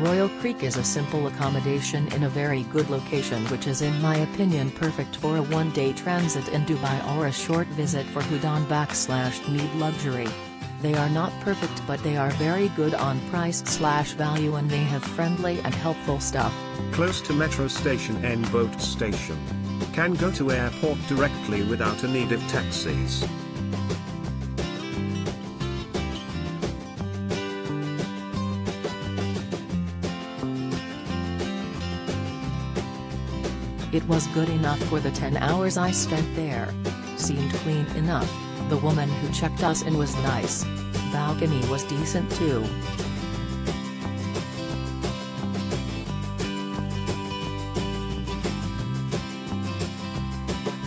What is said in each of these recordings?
Royal Creek is a simple accommodation in a very good location, which is in my opinion perfect for a one-day transit in Dubai or a short visit for Houdan/need luxury. They are not perfect, but they are very good on price/value, and they have friendly and helpful stuff. Close to metro station and boat station. Can go to airport directly without a need of taxis. It was good enough for the 10 hours I spent there. Seemed clean enough, the woman who checked us in was nice. Balcony was decent too.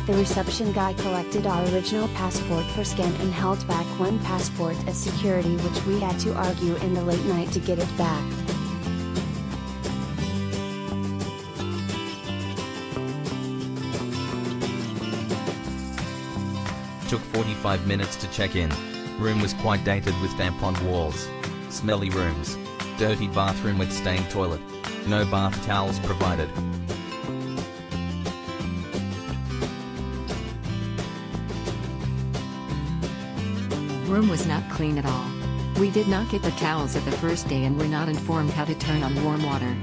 The reception guy collected our original passport for scan and held back one passport as security, which we had to argue in the late night to get it back. Took 45 minutes to check in. Room was quite dated with damp on walls. Smelly rooms. Dirty bathroom with stained toilet. No bath towels provided. Room was not clean at all. We did not get the towels at the first day and were not informed how to turn on warm water.